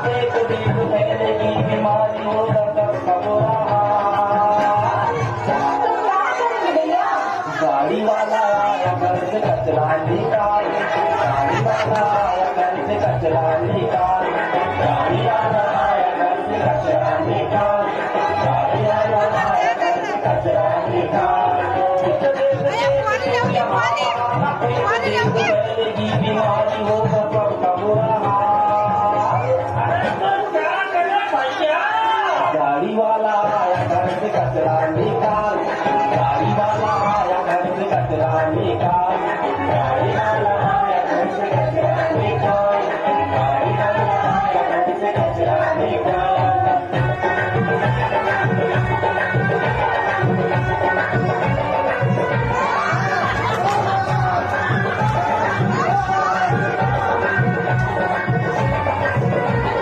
देख देख फैलेगी बीमारी हो रहा गाड़ी वाला आया घर से कचरा निकाल गाड़ी वाला आया घर से कचरा निकाल गाड़ी वाला आया घर से कचरा निकाल गाड़ी वाला आया घर से कचरा निकाल फैलेगी बीमारी हो सबका बुरा हाल गाड़ी वाला आया घर से कचरा